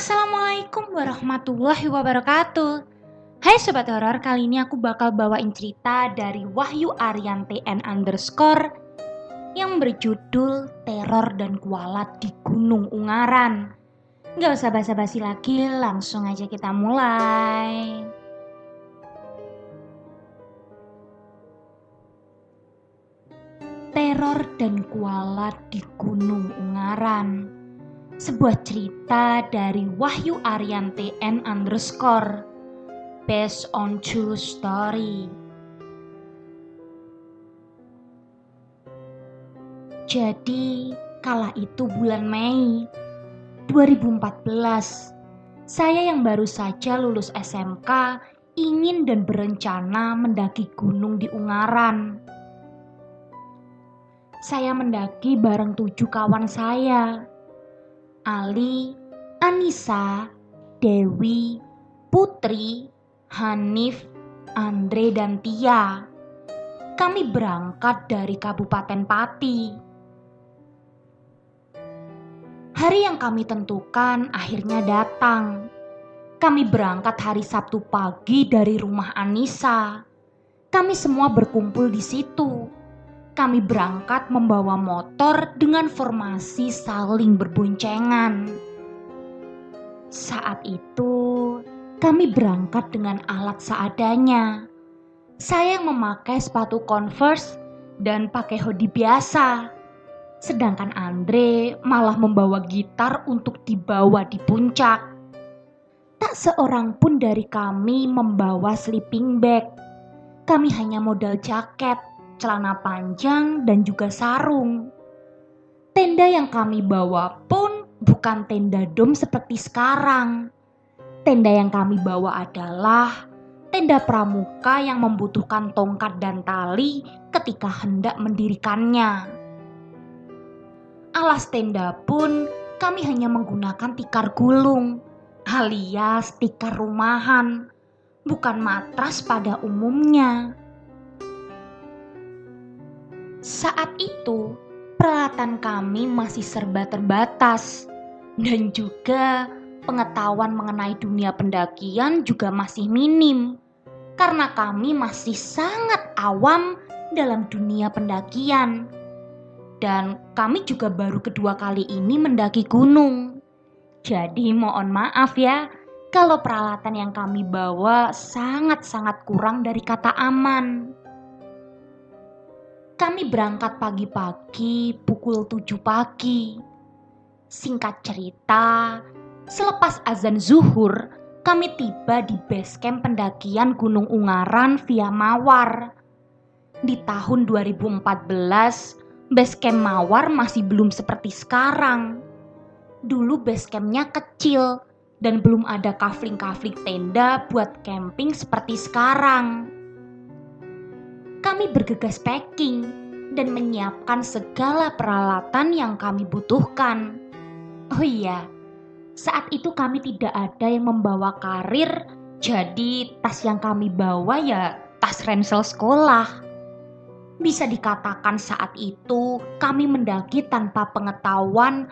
Assalamualaikum warahmatullahi wabarakatuh. Hai Sobat Horor, kali ini aku bakal bawain cerita dari Wahyu Arianti N underscore yang berjudul Teror dan Kualat di Gunung Ungaran. Gak usah basa-basi lagi, langsung aja kita mulai. Teror dan Kualat di Gunung Ungaran. Sebuah cerita dari Wahyu Arianti N underscore based on true story. Jadi kala itu bulan Mei 2014, saya yang baru saja lulus SMK ingin dan berencana mendaki gunung di Ungaran. Saya mendaki bareng 7 kawan saya, Ali, Anissa, Dewi, Putri, Hanif, Andre, dan Tia. Kami berangkat dari Kabupaten Pati. Hari yang kami tentukan akhirnya datang. Kami berangkat hari Sabtu pagi dari rumah Anissa. Kami semua berkumpul di situ. Kami berangkat membawa motor dengan formasi saling berboncengan. Saat itu kami berangkat dengan alat seadanya. Saya yang memakai sepatu Converse dan pakai hoodie biasa. Sedangkan Andre malah membawa gitar untuk dibawa di puncak. Tak seorang pun dari kami membawa sleeping bag. Kami hanya modal jaket, celana panjang, dan juga sarung. Tenda yang kami bawa pun bukan tenda dom seperti sekarang. Tenda yang kami bawa adalah tenda pramuka yang membutuhkan tongkat dan tali ketika hendak mendirikannya. Alas tenda pun kami hanya menggunakan tikar gulung alias tikar rumahan, bukan matras pada umumnya. Saat itu, peralatan kami masih serba terbatas dan juga pengetahuan mengenai dunia pendakian juga masih minim karena kami masih sangat awam dalam dunia pendakian. Dan kami juga baru kedua kali ini mendaki gunung. Jadi mohon maaf ya kalau peralatan yang kami bawa sangat-sangat kurang dari kata aman. Kami berangkat pagi-pagi pukul 7 pagi. Singkat cerita, selepas azan zuhur, kami tiba di base camp pendakian Gunung Ungaran via Mawar. Di tahun 2014, base camp Mawar masih belum seperti sekarang. Dulu base campnya kecil dan belum ada kafling-kafling tenda buat camping seperti sekarang. Kami bergegas packing dan menyiapkan segala peralatan yang kami butuhkan. Oh iya, saat itu kami tidak ada yang membawa karir, jadi tas yang kami bawa ya tas ransel sekolah. Bisa dikatakan saat itu kami mendaki tanpa pengetahuan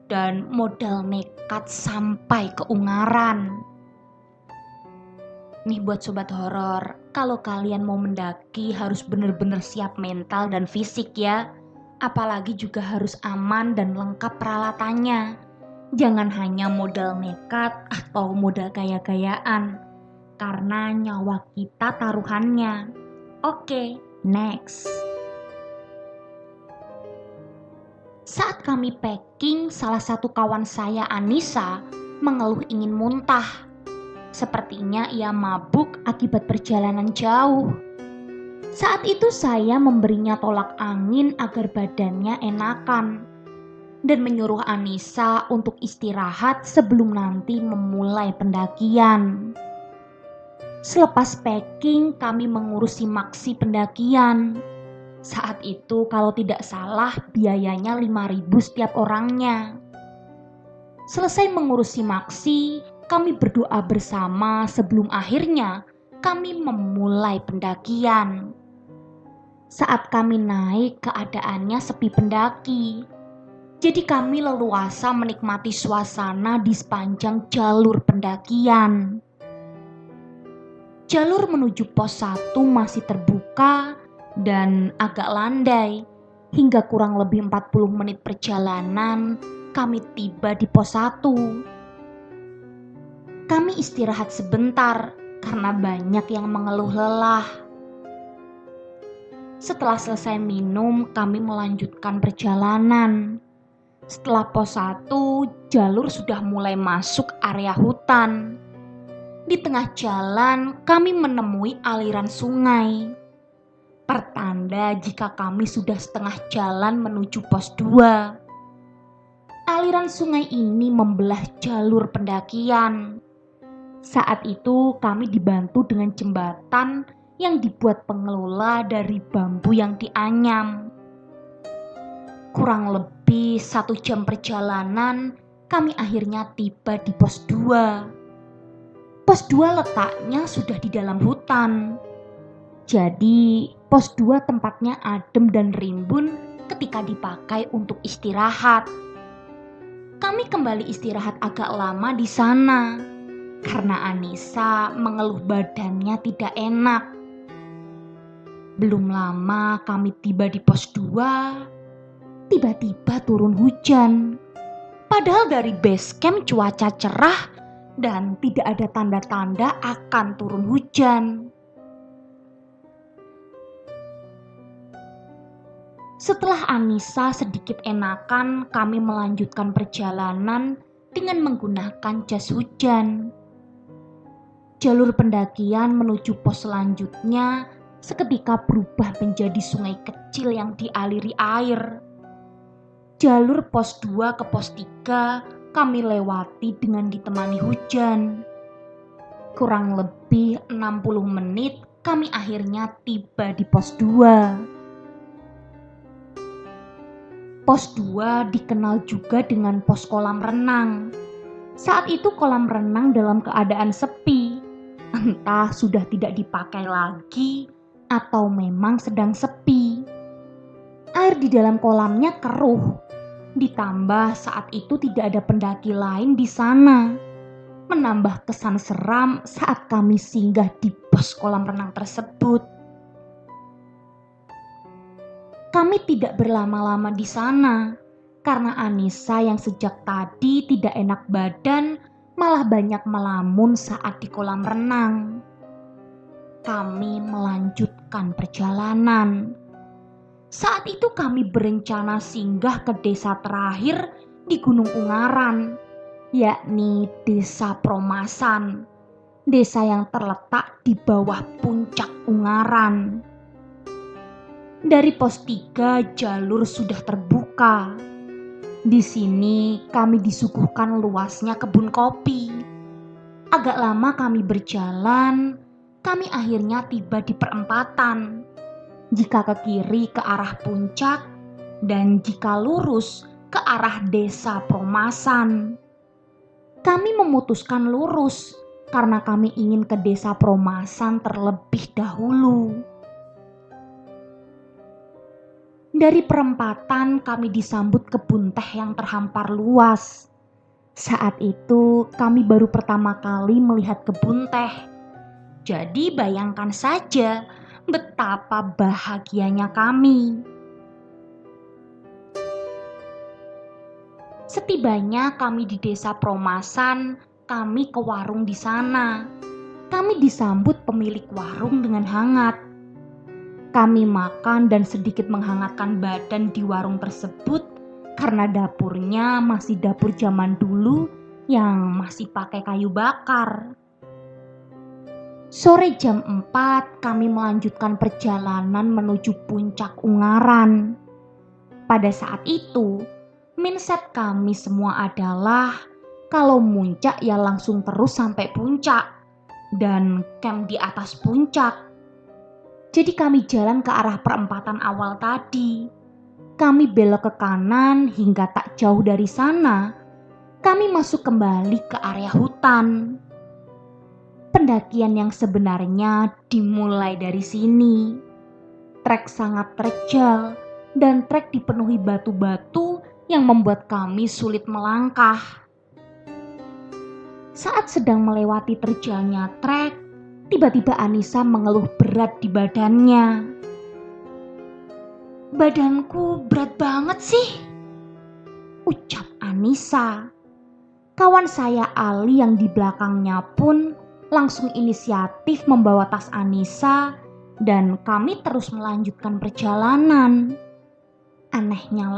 dan modal nekat sampai ke Ungaran. Nih buat sobat horor, kalau kalian mau mendaki harus benar-benar siap mental dan fisik ya. Apalagi juga harus aman dan lengkap peralatannya. Jangan hanya modal nekat atau modal gaya-gayaan, karena nyawa kita taruhannya. Oke, next. Saat kami packing, salah satu kawan saya, Anissa, mengeluh ingin muntah. Sepertinya ia mabuk akibat perjalanan jauh. Saat itu saya memberinya tolak angin agar badannya enakan dan menyuruh Anissa untuk istirahat sebelum nanti memulai pendakian. Selepas packing, kami mengurusi maksi pendakian. Saat itu kalau tidak salah biayanya 5.000 setiap orangnya. Selesai mengurusi maksi, kami berdoa bersama sebelum akhirnya kami memulai pendakian. Saat kami naik, keadaannya sepi pendaki. Jadi kami leluasa menikmati suasana di sepanjang jalur pendakian. Jalur menuju pos 1 masih terbuka dan agak landai. Hingga kurang lebih 40 menit perjalanan, kami tiba di pos 1. Kami istirahat sebentar karena banyak yang mengeluh lelah. Setelah selesai minum, kami melanjutkan perjalanan. Setelah pos 1, jalur sudah mulai masuk area hutan. Di tengah jalan, kami menemui aliran sungai. Pertanda jika kami sudah setengah jalan menuju pos 2. Aliran sungai ini membelah jalur pendakian. Saat itu kami dibantu dengan jembatan yang dibuat pengelola dari bambu yang dianyam. Kurang lebih 1 jam perjalanan, kami akhirnya tiba di pos 2. Pos 2 letaknya sudah di dalam hutan. Jadi pos 2 tempatnya adem dan rimbun ketika dipakai untuk istirahat. Kami kembali istirahat agak lama di sana karena Anissa mengeluh badannya tidak enak. Belum lama kami tiba di pos 2, tiba-tiba turun hujan. Padahal dari base camp cuaca cerah dan tidak ada tanda-tanda akan turun hujan. Setelah Anissa sedikit enakan, kami melanjutkan perjalanan dengan menggunakan jas hujan. Jalur pendakian menuju pos selanjutnya seketika berubah menjadi sungai kecil yang dialiri air. Jalur pos 2 ke pos 3 kami lewati dengan ditemani hujan. Kurang lebih 60 menit kami akhirnya tiba di pos 2. Pos 2 dikenal juga dengan pos kolam renang. Saat itu kolam renang dalam keadaan sepi. Entah sudah tidak dipakai lagi atau memang sedang sepi. Air di dalam kolamnya keruh. Ditambah saat itu tidak ada pendaki lain di sana. Menambah kesan seram saat kami singgah di pos kolam renang tersebut. Kami tidak berlama-lama di sana karena Anissa yang sejak tadi tidak enak badan malah banyak melamun saat di kolam renang. Kami melanjutkan perjalanan. Saat itu kami berencana singgah ke desa terakhir di Gunung Ungaran, yakni Desa Promasan, desa yang terletak di bawah puncak Ungaran. Dari pos 3 jalur sudah terbuka. Di sini kami disuguhkan luasnya kebun kopi. Agak lama kami berjalan, kami akhirnya tiba di perempatan. Jika ke kiri ke arah puncak dan jika lurus ke arah desa Promasan. Kami memutuskan lurus karena kami ingin ke desa Promasan terlebih dahulu. Dari perempatan kami disambut kebun teh yang terhampar luas. Saat itu kami baru pertama kali melihat kebun teh. Jadi bayangkan saja betapa bahagianya kami. Setibanya kami di desa Promasan, kami ke warung di sana. Kami disambut pemilik warung dengan hangat. Kami makan dan sedikit menghangatkan badan di warung tersebut karena dapurnya masih dapur zaman dulu yang masih pakai kayu bakar. Sore jam 4 kami melanjutkan perjalanan menuju puncak Ungaran. Pada saat itu, mindset kami semua adalah kalau muncak ya langsung terus sampai puncak dan camp di atas puncak. Jadi kami jalan ke arah perempatan awal tadi. Kami belok ke kanan hingga tak jauh dari sana, kami masuk kembali ke area hutan. Pendakian yang sebenarnya dimulai dari sini. Trek sangat terjal dan trek dipenuhi batu-batu yang membuat kami sulit melangkah. Saat sedang melewati terjalnya trek, tiba-tiba Anissa mengeluh berat di badannya. "Badanku berat banget sih," ucap Anissa. Kawan saya Ali yang di belakangnya pun langsung inisiatif membawa tas Anissa dan kami terus melanjutkan perjalanan. Anehnya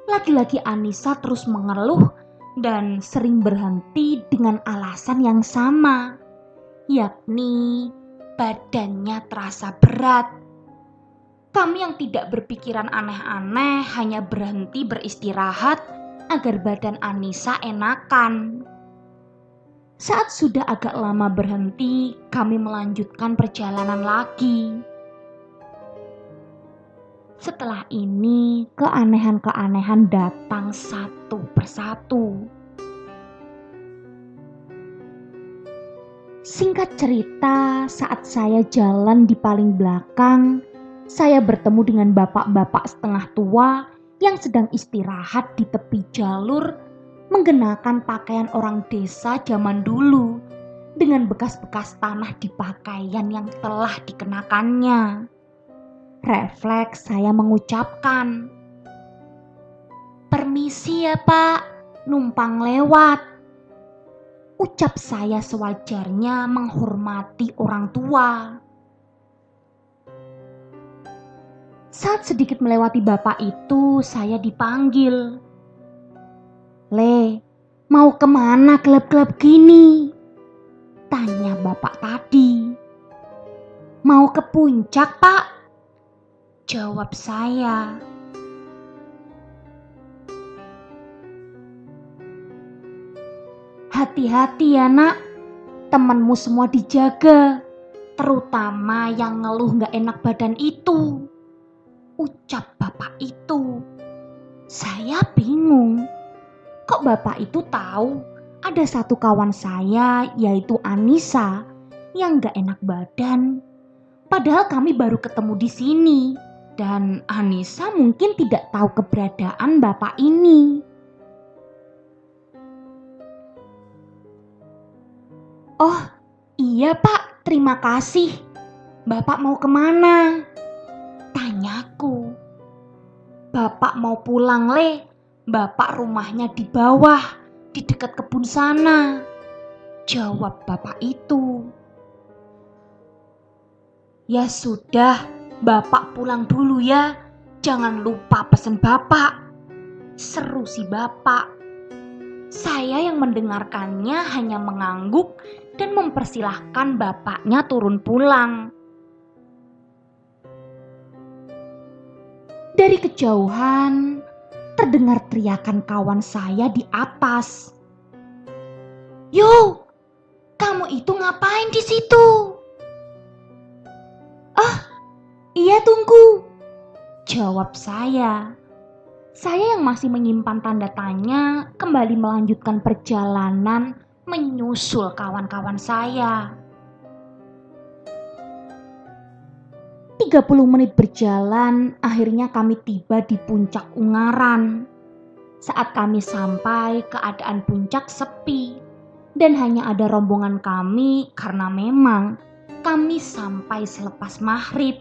lagi-lagi Anissa terus mengeluh dan sering berhenti dengan alasan yang sama, yakni badannya terasa berat. Kami yang tidak berpikiran aneh-aneh hanya berhenti beristirahat agar badan Anissa enakan. Saat sudah agak lama berhenti, kami melanjutkan perjalanan lagi. Setelah ini, keanehan-keanehan datang satu persatu. Singkat cerita, saat saya jalan di paling belakang, saya bertemu dengan bapak-bapak setengah tua yang sedang istirahat di tepi jalur mengenakan pakaian orang desa zaman dulu dengan bekas-bekas tanah di pakaian yang telah dikenakannya. Refleks saya mengucapkan, "Permisi ya Pak, numpang lewat," ucap saya sewajarnya menghormati orang tua. Saat sedikit melewati bapak itu, saya dipanggil. "Le, mau kemana gelap-gelap gini?" tanya bapak tadi. "Mau ke puncak, Pak," jawab saya. "Hati-hati ya nak, temanmu semua dijaga, terutama yang ngeluh gak enak badan itu," ucap bapak itu. Saya bingung. Kok bapak itu tahu ada satu kawan saya yaitu Anissa yang gak enak badan? Padahal kami baru ketemu di sini dan Anissa mungkin tidak tahu keberadaan bapak ini. "Oh iya Pak, terima kasih. Bapak mau kemana?" tanyaku. "Bapak mau pulang Le. Bapak rumahnya di bawah, di dekat kebun sana," jawab bapak itu. "Ya sudah, Bapak pulang dulu ya. Jangan lupa pesen Bapak," seru si bapak. Saya yang mendengarkannya hanya mengangguk dan mempersilahkan bapaknya turun pulang. Dari kejauhan, terdengar teriakan kawan saya di atas. "Yo, kamu itu ngapain di situ?" "Ah, iya tunggu," jawab saya. Saya yang masih menyimpan tanda tanya kembali melanjutkan perjalanan menyusul kawan-kawan saya. 30 menit berjalan, akhirnya kami tiba di puncak Ungaran. Saat kami sampai, keadaan puncak sepi dan hanya ada rombongan kami karena memang kami sampai selepas maghrib.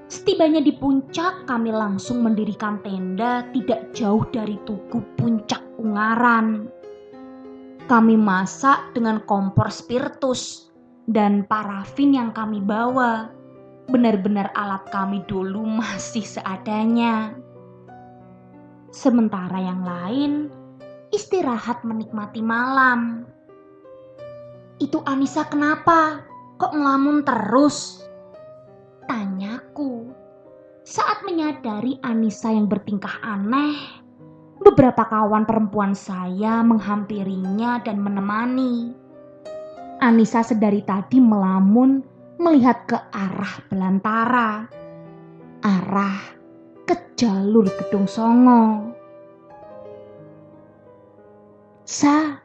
Setibanya di puncak, kami langsung mendirikan tenda tidak jauh dari tugu puncak Ungaran. Kami masak dengan kompor spiritus dan parafin yang kami bawa. Benar-benar alat kami dulu masih seadanya. Sementara yang lain istirahat menikmati malam. "Itu Anissa kenapa? Kok ngelamun terus?" tanyaku. Saat menyadari Anissa yang bertingkah aneh, beberapa kawan perempuan saya menghampirinya dan menemani. Anissa sedari tadi melamun melihat ke arah belantara, arah ke jalur Gedung Songo. Sa,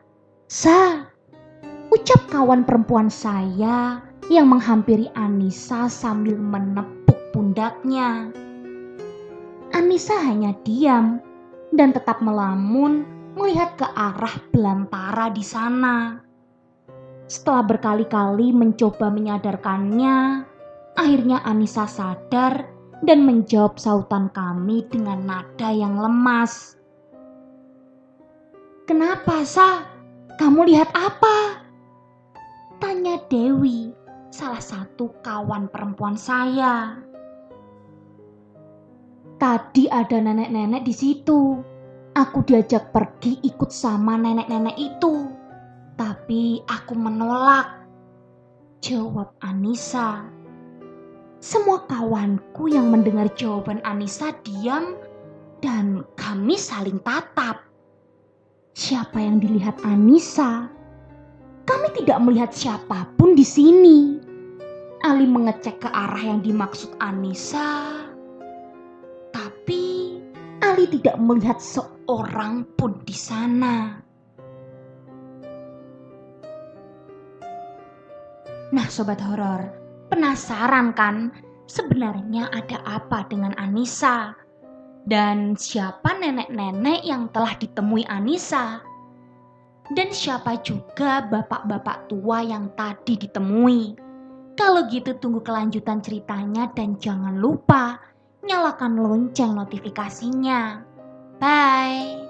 ucap kawan perempuan saya yang menghampiri Anissa sambil menepuk pundaknya. Anissa hanya diam dan tetap melamun melihat ke arah belantara di sana. Setelah berkali-kali mencoba menyadarkannya, akhirnya Anissa sadar dan menjawab sautan kami dengan nada yang lemas. "Kenapa, Sa? Kamu lihat apa?" tanya Dewi, salah satu kawan perempuan saya. "Tadi ada nenek-nenek di situ. Aku diajak pergi ikut sama nenek-nenek itu. Tapi aku menolak," jawab Anissa. Semua kawanku yang mendengar jawaban Anissa diam dan kami saling tatap. Siapa yang dilihat Anissa? Kami tidak melihat siapapun di sini. Ali mengecek ke arah yang dimaksud Anissa, tapi Ali tidak melihat seorang pun di sana. Nah, sobat horor, penasaran kan sebenarnya ada apa dengan Anissa? Dan siapa nenek-nenek yang telah ditemui Anissa? Dan siapa juga bapak-bapak tua yang tadi ditemui? Kalau gitu tunggu kelanjutan ceritanya dan jangan lupa nyalakan lonceng notifikasinya. Bye!